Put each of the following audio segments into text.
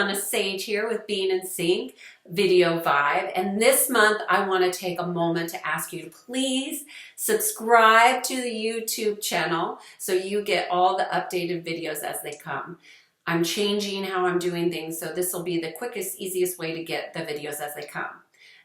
Kiana Sage here with Being in Sync Video Vibe. And this month, I want to take a moment to ask you to please subscribe to the YouTube channel so you get all the updated videos as they come. I'm changing how I'm doing things, so this will be the quickest, easiest way to get the videos as they come.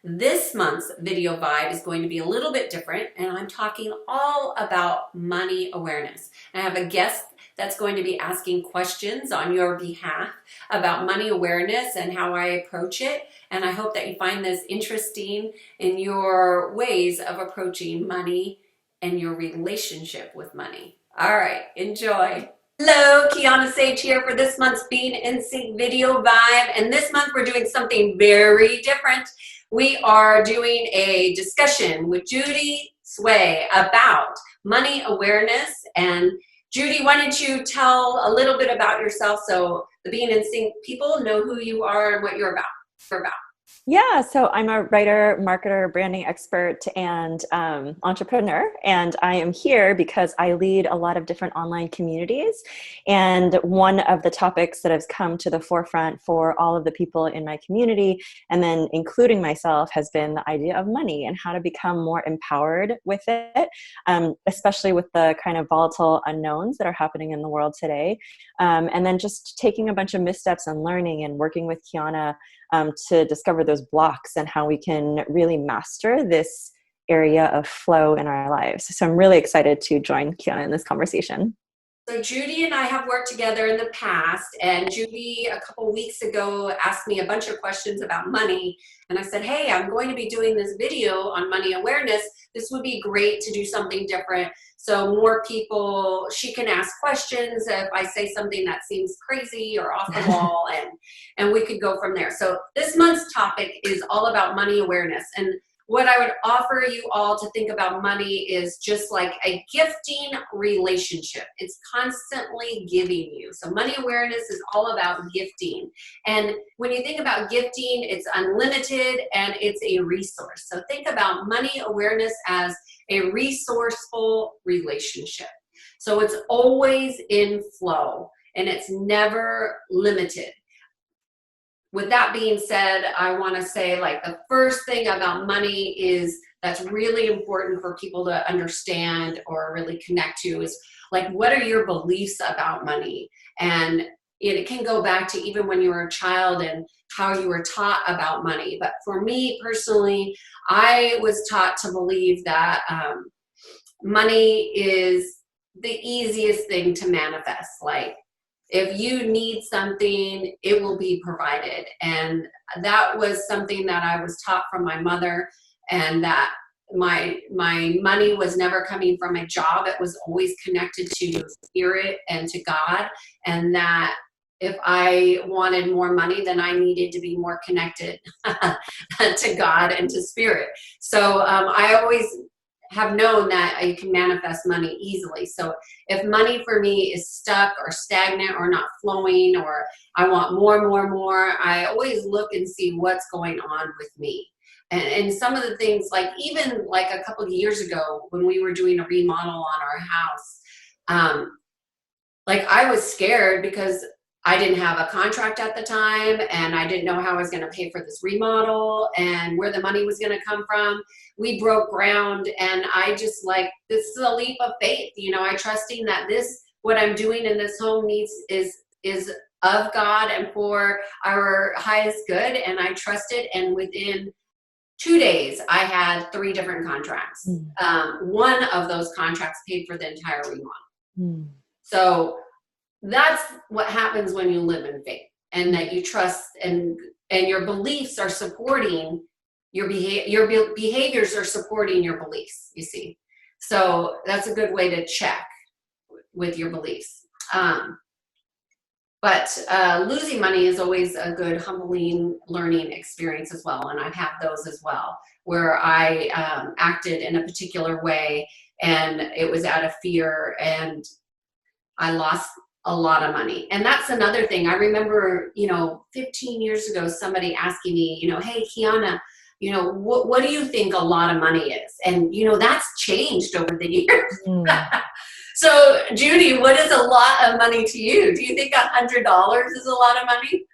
This month's video vibe is going to be a little bit different, and I'm talking all about money awareness. I have a guest that's going to be asking questions on your behalf about money awareness and how I approach it. And I hope that you find this interesting in your ways of approaching money and your relationship with money. All right, enjoy. Hello, Kiana Sage here for this month's Being in Sync video vibe. And this month we're doing something very different. We are doing a discussion with Judy Sway about money awareness. And Judy, why don't you tell a little bit about yourself so the Being in Sync people know who you are and what you're about. Yeah, so I'm a writer, marketer, branding expert, and entrepreneur. And I am here because I lead a lot of different online communities. And one of the topics that has come to the forefront for all of the people in my community, and then including myself, has been the idea of money and how to become more empowered with it, especially with the kind of volatile unknowns that are happening in the world today. And then just taking a bunch of missteps and learning and working with Kiana to discover those blocks and how we can really master this area of flow in our lives. So I'm really excited to join Kiana in this conversation. So Judy and I have worked together in the past, and Judy a couple weeks ago asked me a bunch of questions about money, and I said, hey, I'm going to be doing this video on money awareness. This would be great to do something different so more people, she can ask questions if I say something that seems crazy or off the wall, and we could go from there. So this month's topic is all about money awareness, and what I would offer you all to think about money is just like a gifting relationship. It's constantly giving you. So money awareness is all about gifting. And when you think about gifting, it's unlimited and it's a resource. So think about money awareness as a resourceful relationship. So it's always in flow and it's never limited. With that being said, I want to say like the first thing about money is that's really important for people to understand or really connect to is like, what are your beliefs about money? And it can go back to even when you were a child and how you were taught about money. But for me personally, I was taught to believe that money is the easiest thing to manifest. Like, if you need something, it will be provided. And that was something that I was taught from my mother, and that my money was never coming from a job. It was always connected to spirit and to God. And that if I wanted more money, then I needed to be more connected to God and to spirit. So I always have known that I can manifest money easily. So if money for me is stuck or stagnant or not flowing, or I want more, I always look and see what's going on with me. And some of the things, like even like a couple of years ago when we were doing a remodel on our house, like I was scared because I didn't have a contract at the time, and I didn't know how I was going to pay for this remodel and where the money was going to come from. We broke ground, and I just like, this is a leap of faith. You know, I trusting that what I'm doing in this home is of God and for our highest good. And I trusted, and within 2 days, I had 3 different contracts. One of those contracts paid for the entire remodel. So that's what happens when you live in faith, and that you trust, and your beliefs are supporting your behaviors are supporting your beliefs, you see. So that's a good way to check with your beliefs. But losing money is always a good, humbling learning experience as well. And I've had those as well, where I acted in a particular way, and it was out of fear, and I lost a lot of money. And that's another thing. I remember, 15 years ago, somebody asking me, hey, Kiana, what do you think a lot of money is? And, that's changed over the years. So, Judy, what is a lot of money to you? Do you think $100 is a lot of money?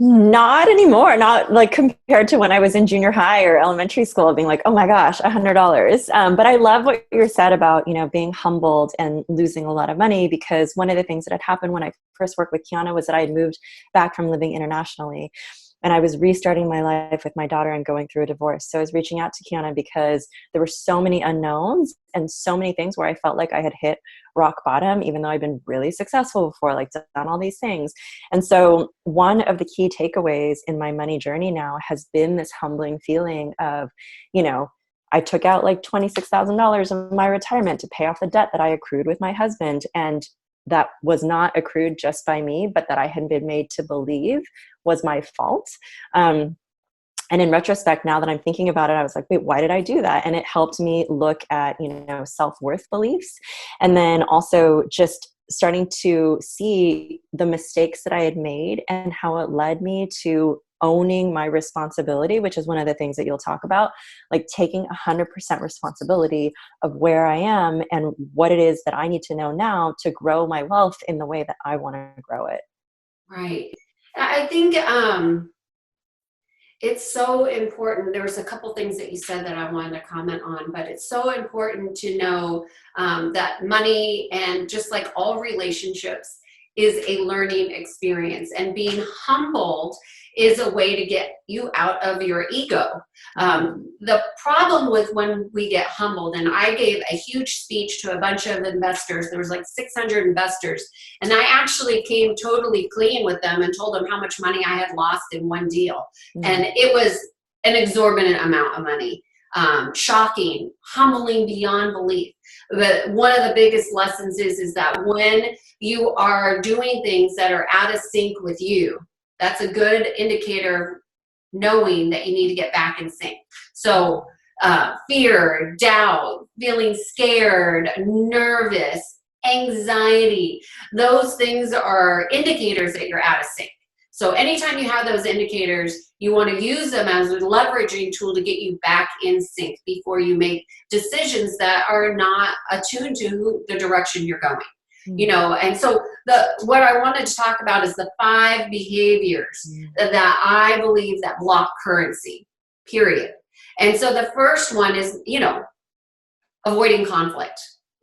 Not anymore. Not like compared to when I was in junior high or elementary school, being like, oh my gosh, $100. But I love what you said about, being humbled and losing a lot of money, because one of the things that had happened when I first worked with Kiana was that I had moved back from living internationally. And I was restarting my life with my daughter and going through a divorce. So I was reaching out to Kiana because there were so many unknowns and so many things where I felt like I had hit rock bottom, even though I'd been really successful before, like done all these things. And so one of the key takeaways in my money journey now has been this humbling feeling of, I took out like $26,000 of my retirement to pay off the debt that I accrued with my husband. And that was not accrued just by me, but that I had been made to believe was my fault. And in retrospect, now that I'm thinking about it, I was like, wait, why did I do that? And it helped me look at, self-worth beliefs. And then also just starting to see the mistakes that I had made and how it led me to owning my responsibility, which is one of the things that you'll talk about, like taking 100% responsibility of where I am and what it is that I need to know now to grow my wealth in the way that I want to grow it. Right. I think it's so important. There was a couple things that you said that I wanted to comment on, but it's so important to know that money, and just like all relationships, is a learning experience, and being humbled is a way to get you out of your ego. The problem with when we get humbled, and I gave a huge speech to a bunch of investors, there was like 600 investors, and I actually came totally clean with them and told them how much money I had lost in one deal. And it was an exorbitant amount of money. Shocking, humbling beyond belief. But one of the biggest lessons is that when you are doing things that are out of sync with you, that's a good indicator, knowing that you need to get back in sync. So fear, doubt, feeling scared, nervous, anxiety, those things are indicators that you're out of sync. So anytime you have those indicators, you want to use them as a leveraging tool to get you back in sync before you make decisions that are not attuned to the direction you're going. And so what I wanted to talk about is the 5 behaviors that I believe that block currency, period. And so the first one is, avoiding conflict.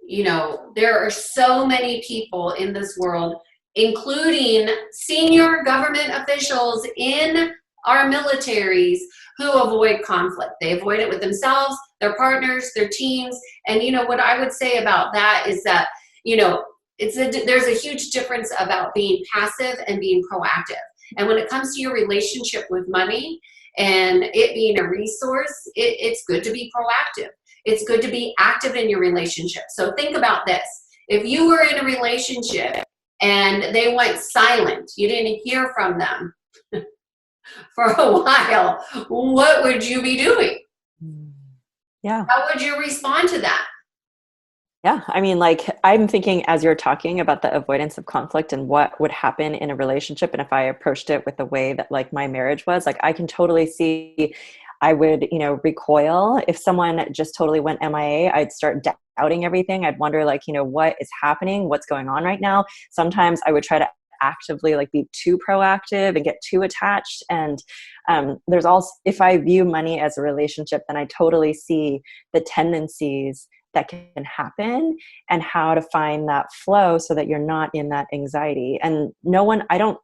There are so many people in this world, including senior government officials in our militaries, who avoid conflict. They avoid it with themselves, their partners, their teams. And what I would say about that is that, there's a huge difference about being passive and being proactive. And when it comes to your relationship with money and it being a resource, it's good to be proactive. It's good to be active in your relationship. So think about this. If you were in a relationship and they went silent, you didn't hear from them for a while, what would you be doing? Yeah. How would you respond to that? Yeah. I mean, like, I'm thinking as you're talking about the avoidance of conflict and what would happen in a relationship. And if I approached it with the way that like my marriage was, like, I can totally see I would, recoil. If someone just totally went MIA, I'd start doubting everything. I'd wonder like, what is happening? What's going on right now? Sometimes I would try to actively like be too proactive and get too attached. And there's also, if I view money as a relationship, then I totally see the tendencies that can happen and how to find that flow so that you're not in that anxiety. And I don't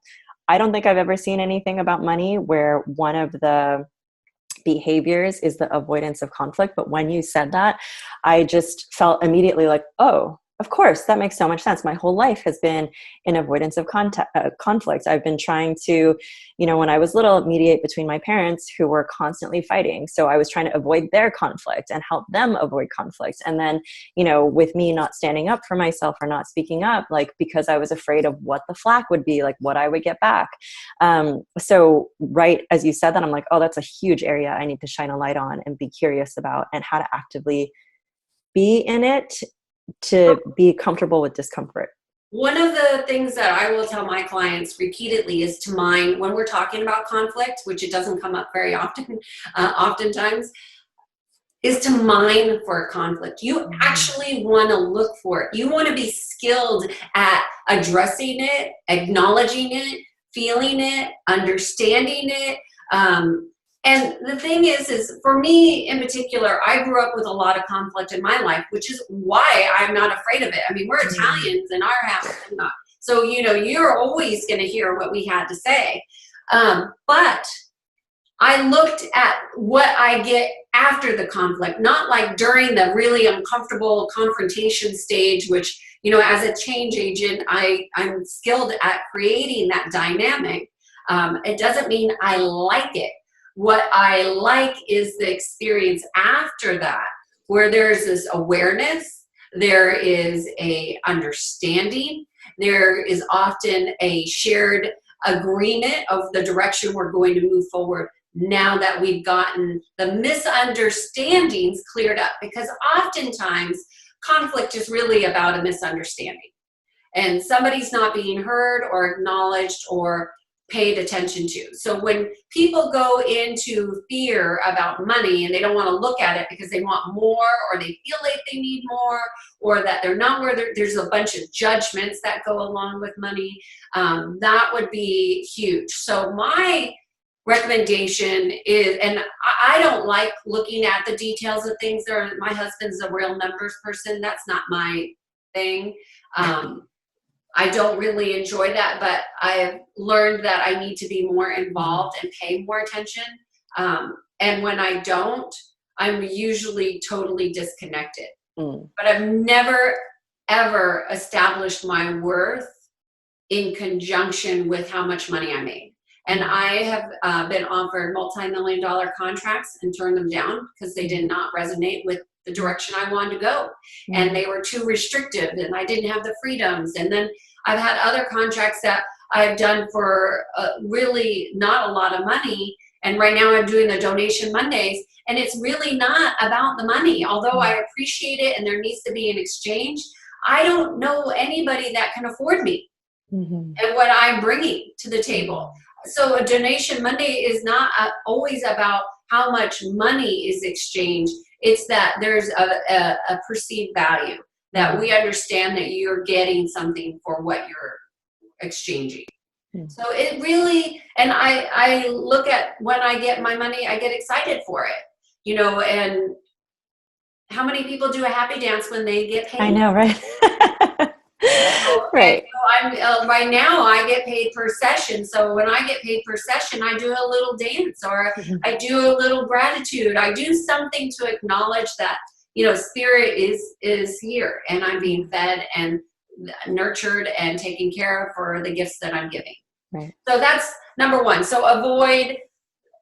think I've ever seen anything about money where one of the behaviors is the avoidance of conflict. But when you said that, I just felt immediately like, oh, of course, that makes so much sense. My whole life has been in avoidance of conflict. I've been trying to, when I was little, mediate between my parents who were constantly fighting. So I was trying to avoid their conflict and help them avoid conflict. And then, with me not standing up for myself or not speaking up, like, because I was afraid of what the flack would be, like what I would get back. So right as you said that, I'm like, oh, that's a huge area I need to shine a light on and be curious about, and how to actively be in it to be comfortable with discomfort. One of the things that I will tell my clients repeatedly is to mind when we're talking about conflict, which it doesn't come up very often, oftentimes, is to mine for a conflict. You actually want to look for it. You want to be skilled at addressing it, acknowledging it, feeling it, understanding it. And the thing is for me in particular, I grew up with a lot of conflict in my life, which is why I'm not afraid of it. I mean, we're Italians in our house. So, you're always going to hear what we had to say. But I looked at what I get after the conflict, not like during the really uncomfortable confrontation stage, which, as a change agent, I'm skilled at creating that dynamic. It doesn't mean I like it. What I like is the experience after that, where there's this awareness, there is a understanding, there is often a shared agreement of the direction we're going to move forward now that we've gotten the misunderstandings cleared up. Because oftentimes conflict is really about a misunderstanding and somebody's not being heard or acknowledged or paid attention to. So when people go into fear about money and they don't want to look at it because they want more, or they feel like they need more, or that they're not where there's a bunch of judgments that go along with money, that would be huge. So my recommendation is, and I don't like looking at the details of things. My husband's a real numbers person. That's not my thing. I don't really enjoy that, but I've learned that I need to be more involved and pay more attention. And when I don't, I'm usually totally disconnected. But I've never, ever established my worth in conjunction with how much money I made. And I have been offered multi-million-dollar contracts and turned them down because they did not resonate with the direction I wanted to go. And they were too restrictive and I didn't have the freedoms. And then I've had other contracts that I've done for really not a lot of money. And right now I'm doing the Donation Mondays, and it's really not about the money. Although I appreciate it and there needs to be an exchange, I don't know anybody that can afford me and what I'm bringing to the table. So a Donation Monday is not always about how much money is exchanged. It's that there's a perceived value, that we understand that you're getting something for what you're exchanging. So it really, and I look at when I get my money, I get excited for it, and how many people do a happy dance when they get paid? I know, right? Right. I'm right now I get paid per session. So when I get paid per session, I do a little dance, or I do a little gratitude. I do something to acknowledge that, spirit is here and I'm being fed and nurtured and taken care of for the gifts that I'm giving. Right. So that's number one. So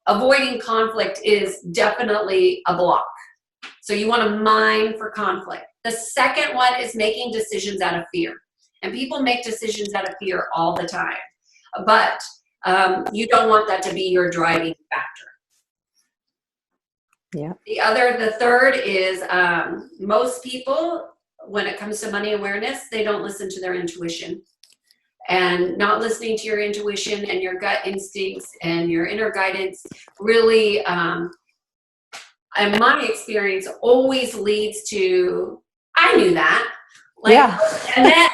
avoiding conflict is definitely a block. So you want to mine for conflict. The second one is making decisions out of fear. And people make decisions out of fear all the time. But you don't want that to be your driving factor. Yeah. The third is most people, when it comes to money awareness, they don't listen to their intuition. And not listening to your intuition and your gut instincts and your inner guidance really, in my experience, always leads to, I knew that. And then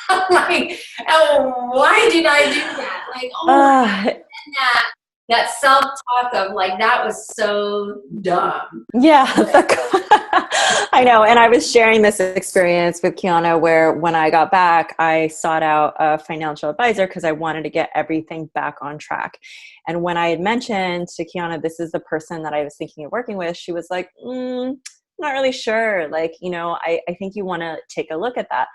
I'm like, oh, why did I do that? Like, that self-talk of like, that was so dumb. Yeah. I know. And I was sharing this experience with Kiana where when I got back, I sought out a financial advisor because I wanted to get everything back on track. And when I had mentioned to Kiana, this is the person that I was thinking of working with, she was like, not really sure. Like, I think you want to take a look at that.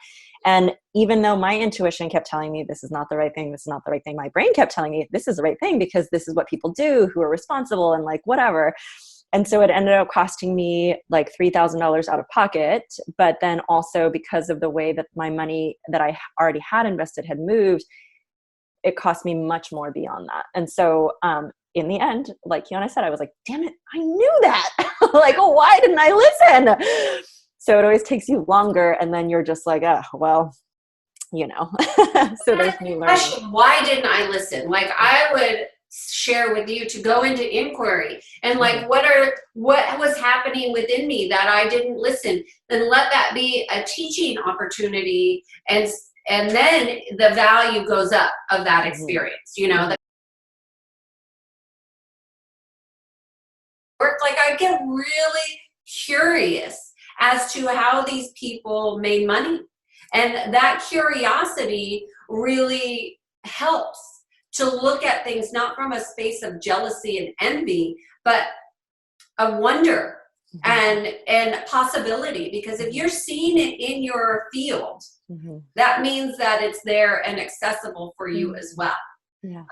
And even though my intuition kept telling me this is not the right thing, this is not the right thing, my brain kept telling me this is the right thing because this is what people do who are responsible and like whatever. And so it ended up costing me like $3,000 out of pocket. But then also because of the way that my money that I already had invested had moved, it cost me much more beyond that. And so in the end, like Kiana said, I was like, damn it, I knew that. Like, oh, why didn't I listen? So it always takes you longer. And then you're just like, oh, well, so there's new learning. Why didn't I listen? Like I would share with you to go into inquiry and like, what was happening within me that I didn't listen? Then let that be a teaching opportunity and And then the value goes up of that experience, you know, the work. Like I get really curious as to how these people made money. And that curiosity really helps to look at things not from a space of jealousy and envy, but a wonder and possibility. Because if you're seeing it in your field, that means that it's there and accessible for you as well. Yeah.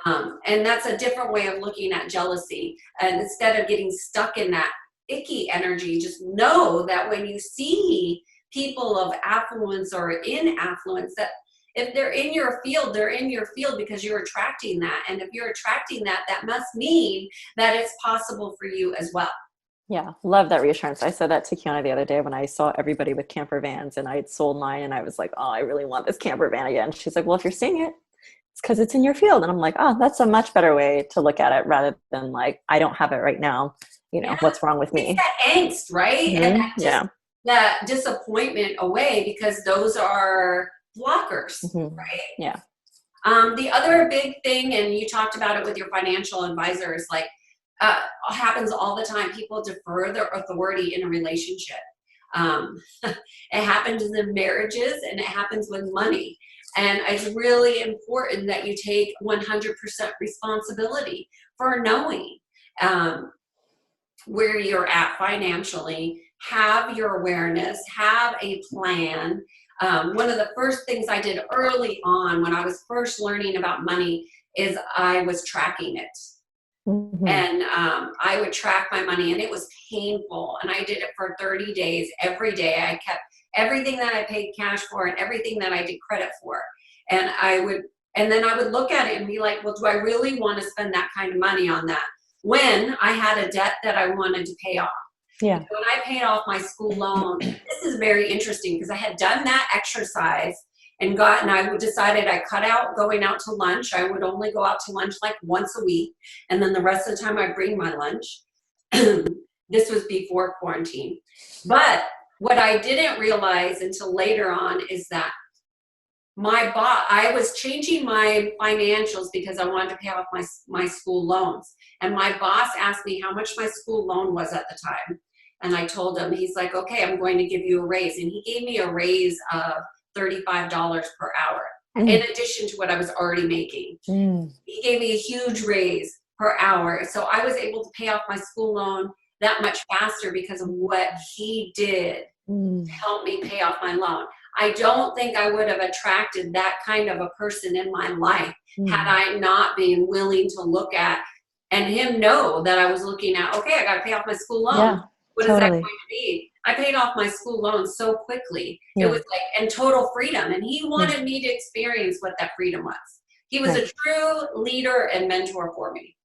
And that's a different way of looking at jealousy. And instead of getting stuck in that icky energy, just know that when you see people of affluence or in affluence, that if they're in your field, they're in your field because you're attracting that. And if you're attracting that, that must mean that it's possible for you as well. Yeah, love that reassurance. I said that to Kiana the other day when I saw everybody with camper vans and I had sold mine and I was like, oh, I really want this camper van again. She's like, well, if you're seeing it, it's because it's in your field. And I'm like, oh, that's a much better way to look at it rather than like, I don't have it right now. You know, what's wrong with me? It's that angst, right? And that disappointment away, because those are blockers, right? Yeah. The other big thing, and you talked about it with your financial advisor, is like, happens all the time. People defer their authority in a relationship. It happens in marriages and it happens with money. And it's really important that you take 100% responsibility for knowing where you're at financially, have your awareness, have a plan. One of the first things I did early on when I was first learning about money is I was tracking it. And I would track my money, and it was painful. And I did it for 30 days. Every day I kept everything that I paid cash for and everything that I did credit for. And then I would look at it and be like, well, do I really want to spend that kind of money on that when I had a debt that I wanted to pay off? Yeah. When I paid off my school loan, this is very interesting because I had done that exercise and I decided I cut out going out to lunch. I would only go out to lunch like once a week. And then the rest of the time I'd bring my lunch. This was before quarantine. But what I didn't realize until later on is that I was changing my financials because I wanted to pay off my school loans. And my boss asked me how much my school loan was at the time. And I told him, he's like, okay, I'm going to give you a raise. And he gave me a raise of $35 per hour, in addition to what I was already making. He gave me a huge raise per hour. So I was able to pay off my school loan that much faster because of what he did to help me pay off my loan. I don't think I would have attracted that kind of a person in my life had I not been willing to look at and him know that I was looking at, okay, I got to pay off my school loan. Yeah, what is that going to be? I paid off my school loan so quickly. It was like, and total freedom. And he wanted me to experience what that freedom was. He was a true leader and mentor for me.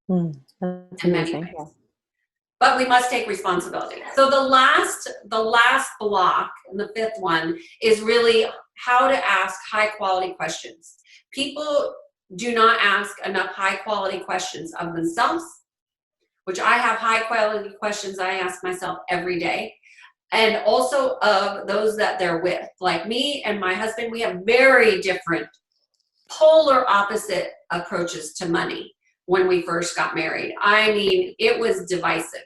That's amazing. Yeah. But we must take responsibility. So the last block, and the fifth one, is really how to ask high quality questions. People do not ask enough high quality questions of themselves, which I have high quality questions I ask myself every day. And also of those that they're with. Like me and my husband, we have very different, polar opposite approaches to money when we first got married. I mean, it was divisive.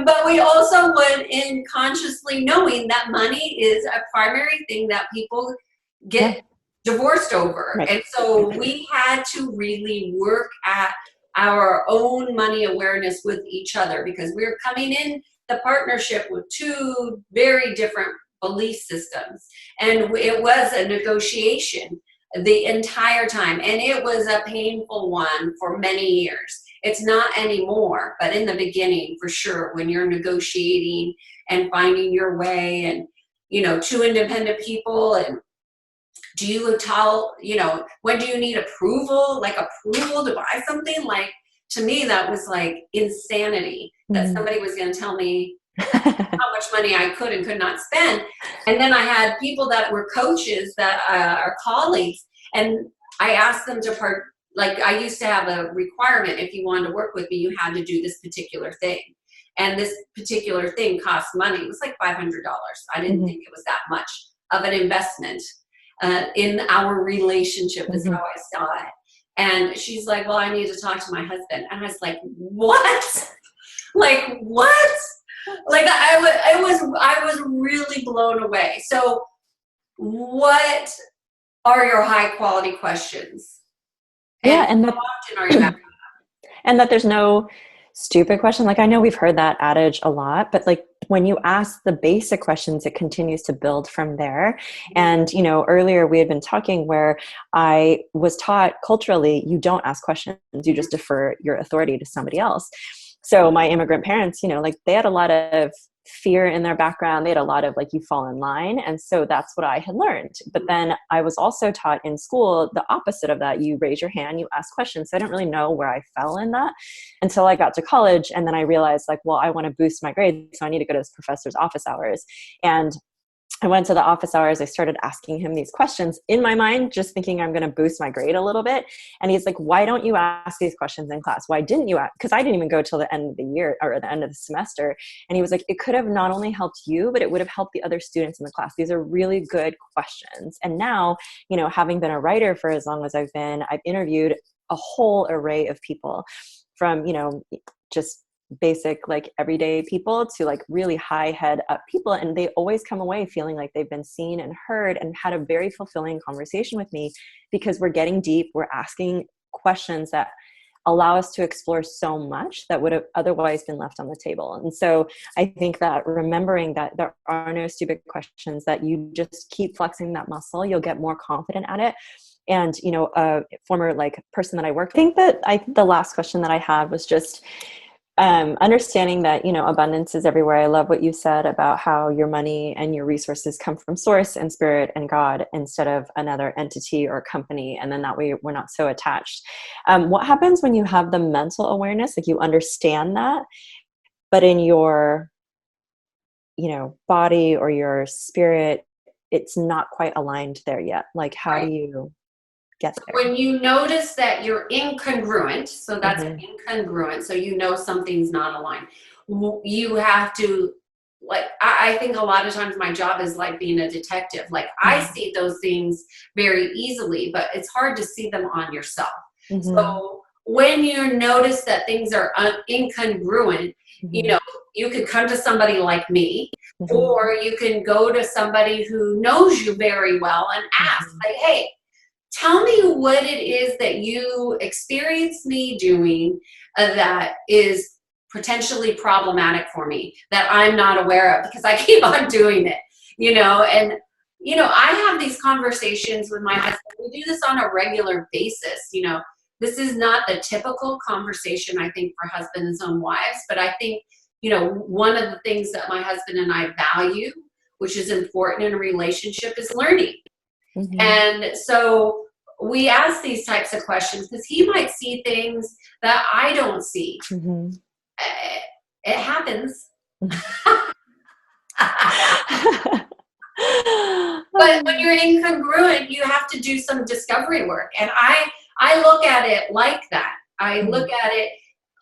But we also went in consciously knowing that money is a primary thing that people get divorced over. Right. And so we had to really work at our own money awareness with each other, because we were coming in the partnership with two very different belief systems. And it was a negotiation the entire time. And it was a painful one for many years. It's not anymore, but in the beginning, for sure, when you're negotiating and finding your way, and, you know, two independent people, and do you tell, you know, when do you need approval? Like approval to buy something? Like, to me, that was like insanity that somebody was going to tell me how much money I could and could not spend. And then I had people that were coaches that are colleagues, and I asked them to like I used to have a requirement: if you wanted to work with me, you had to do this particular thing. And this particular thing cost money. It was like $500. I didn't think it was that much of an investment in our relationship is how I saw it. And she's like, well, I need to talk to my husband. And I was like, what? Like, what? Like, I was really blown away. So what are your high quality questions? Yeah. And how often are you asking? and that there's no stupid question. Like, I know we've heard that adage a lot, but like when you ask the basic questions, it continues to build from there. And, you know, earlier we had been talking where I was taught culturally, you don't ask questions, you just defer your authority to somebody else. So my immigrant parents, you know, like they had a lot of fear in their background. They had a lot of like, you fall in line. And so that's what I had learned. But then I was also taught in school the opposite of that. You raise your hand, you ask questions. So I didn't really know where I fell in that until I got to college. And then I realized like, well, I want to boost my grades. So I need to go to this professor's office hours. And I went to the office hours. I started asking him these questions in my mind, just thinking I'm going to boost my grade a little bit. And he's like, why don't you ask these questions in class? Why didn't you ask? Because I didn't even go till the end of the year or the end of the semester. And he was like, it could have not only helped you, but it would have helped the other students in the class. These are really good questions. And now, you know, having been a writer for as long as I've been, I've interviewed a whole array of people from, you know, just basic like everyday people to like really high head up people, and they always come away feeling like they've been seen and heard and had a very fulfilling conversation with me, because we're getting deep, we're asking questions that allow us to explore so much that would have otherwise been left on the table. And so I think that remembering that there are no stupid questions, that you just keep flexing that muscle, you'll get more confident at it. And, you know, a former like person that I worked, the last question that I had was just understanding that, you know, abundance is everywhere. I love what you said about how your money and your resources come from source and spirit and God instead of another entity or company. And then that way we're not so attached. What happens when you have the mental awareness, like you understand that, but in your, you know, body or your spirit, it's not quite aligned there yet? Like, how do you get there? When you notice that you're incongruent, so that's incongruent, so you know something's not aligned. You have to, like, I think a lot of times my job is like being a detective. Like, I see those things very easily, but it's hard to see them on yourself. So when you notice that things are incongruent, you know, you could come to somebody like me, or you can go to somebody who knows you very well and ask, like, hey, tell me what it is that you experience me doing that is potentially problematic for me, that I'm not aware of, because I keep on doing it, you know. And, you know, I have these conversations with my husband. We do this on a regular basis. You know, this is not the typical conversation, I think, for husbands and wives, but I think, you know, one of the things that my husband and I value, which is important in a relationship, is learning. And so we ask these types of questions because he might see things that I don't see. It happens. But when you're incongruent, you have to do some discovery work. And I look at it like that. I look at it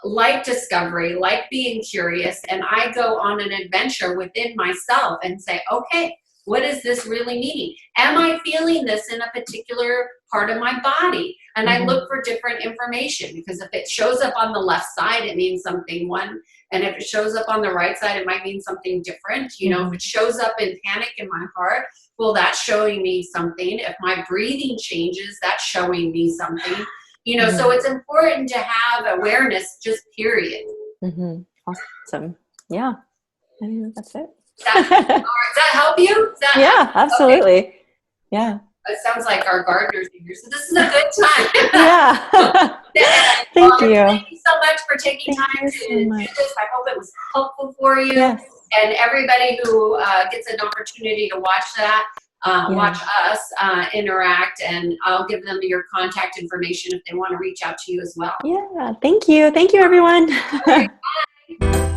like discovery, like being curious, and I go on an adventure within myself and say, okay, what is this really meaning? Am I feeling this in a particular part of my body? And I look for different information, because if it shows up on the left side, it means something one. And if it shows up on the right side, it might mean something different. You know, if it shows up in panic in my heart, well, that's showing me something. If my breathing changes, that's showing me something. You know, so it's important to have awareness, just period. Awesome. Yeah. I mean, that's it. Does that help you? Yeah, absolutely. Okay. Yeah. It sounds like our gardeners here. So this is a good time. Yeah. Thank you. Thank you so much for taking time to do this. I hope it was helpful for you. Yes. And everybody who gets an opportunity to watch that, watch us interact, and I'll give them your contact information if they want to reach out to you as well. Yeah. Thank you. Thank you, everyone. All right, bye.